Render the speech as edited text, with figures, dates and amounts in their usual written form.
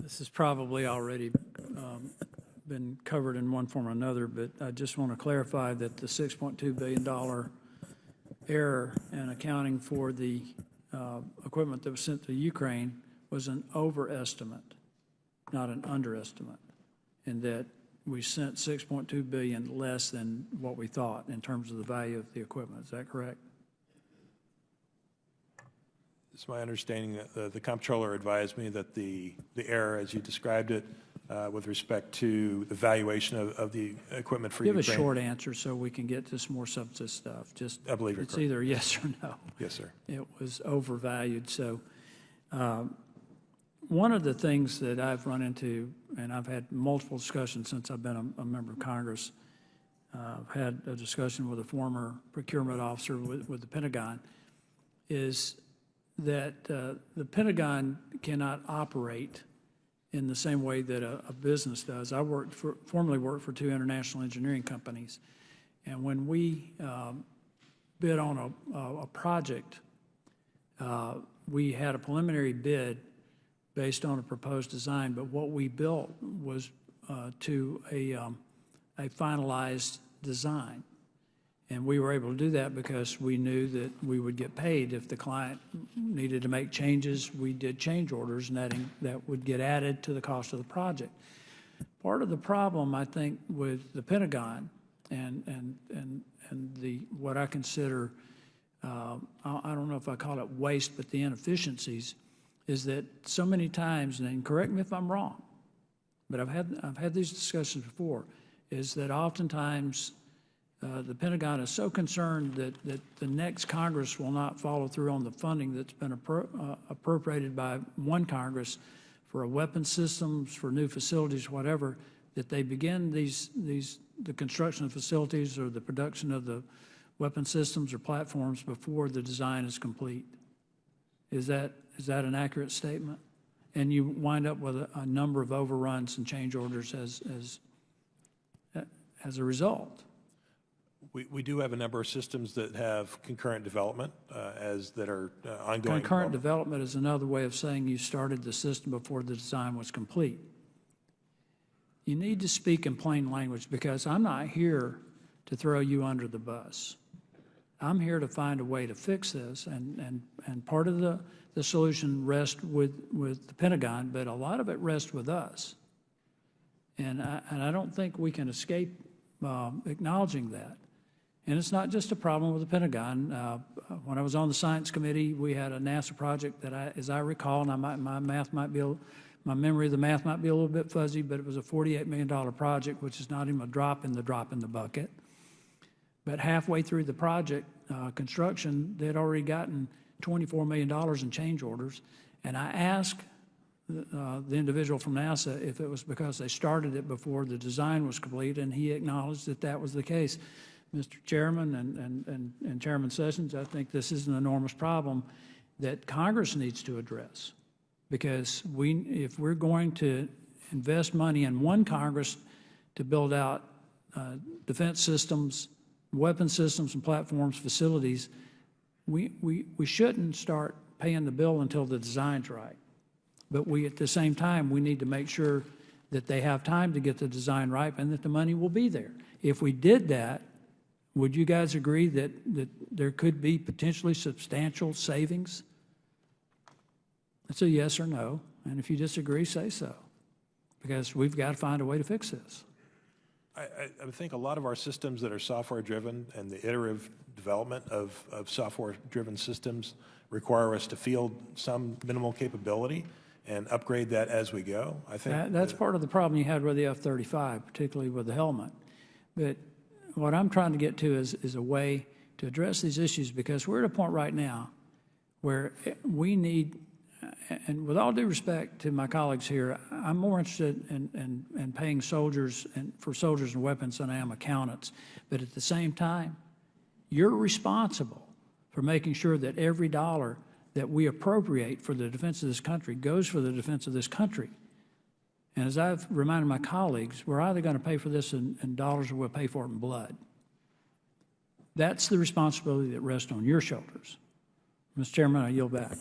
This has probably already been covered in one form or another, but I just want to clarify that the $6.2 billion error in accounting for the equipment that was sent to Ukraine was an overestimate, not an underestimate, and that we sent $6.2 billion less than what we thought in terms of the value of the equipment. Is that correct? It's my understanding that the comptroller advised me that the error, as you described it, with respect to the valuation of the equipment for Ukraine. Give a short answer so we can get to some more substance stuff. Just I believe you're it's correct. either yes or no. Yes, sir. It was overvalued. So one of the things that I've run into, and I've had multiple discussions since I've been a member of Congress, I've had a discussion with a former procurement officer with the Pentagon, is that the Pentagon cannot operate in the same way that a business does. I formerly worked for two international engineering companies, and when we bid on a project, we had a preliminary bid based on a proposed design, but what we built was to a finalized design. And we were able to do that because we knew that we would get paid. If the client needed to make changes, we did change orders, and that would get added to the cost of the project. Part of the problem, I think, with the Pentagon and the what I consider, I don't know if I call it waste, but the inefficiencies, is that so many times, and correct me if I'm wrong, but I've had these discussions before, is that oftentimes the Pentagon is so concerned that the next Congress will not follow through on the funding that's been appropriated by one Congress for weapon systems, for new facilities, whatever, that they begin the construction of facilities or the production of the weapon systems or platforms before the design is complete. Is that an accurate statement? And you wind up with a number of overruns and change orders as a result. We do have a number of systems that have concurrent development that are ongoing. Concurrent development is another way of saying you started the system before the design was complete. You need to speak in plain language, because I'm not here to throw you under the bus. I'm here to find a way to fix this, and part of the solution rests with the Pentagon, but a lot of it rests with us. And I don't think we can escape acknowledging that. And it's not just a problem with the Pentagon. When I was on the Science Committee, we had a NASA project that, as I recall, and my memory of the math might be a little bit fuzzy, but it was a $48 million project, which is not even a drop in the bucket. But halfway through the project construction, they had already gotten $24 million in change orders. And I asked the individual from NASA if it was because they started it before the design was complete, and he acknowledged that that was the case. Mr. Chairman and Chairman Sessions, I think this is an enormous problem that Congress needs to address, because if we're going to invest money in one Congress to build out defense systems, weapon systems and platforms, facilities, we shouldn't start paying the bill until the design's right. But at the same time, we need to make sure that they have time to get the design right and that the money will be there. If we did that, would you guys agree that there could be potentially substantial savings? That's a yes or no. And if you disagree, say so, because we've got to find a way to fix this. I think a lot of our systems that are software-driven and the iterative development of software-driven systems require us to field some minimal capability and upgrade that as we go. I think that's part of the problem you had with the F-35, particularly with the helmet. But what I'm trying to get to is a way to address these issues, because we're at a point right now where we need, and with all due respect to my colleagues here, I'm more interested in paying soldiers for soldiers and weapons than I am accountants. But at the same time, you're responsible for making sure that every dollar that we appropriate for the defense of this country goes for the defense of this country. And as I've reminded my colleagues, we're either going to pay for this in dollars or we'll pay for it in blood. That's the responsibility that rests on your shoulders. Mr. Chairman, I yield back.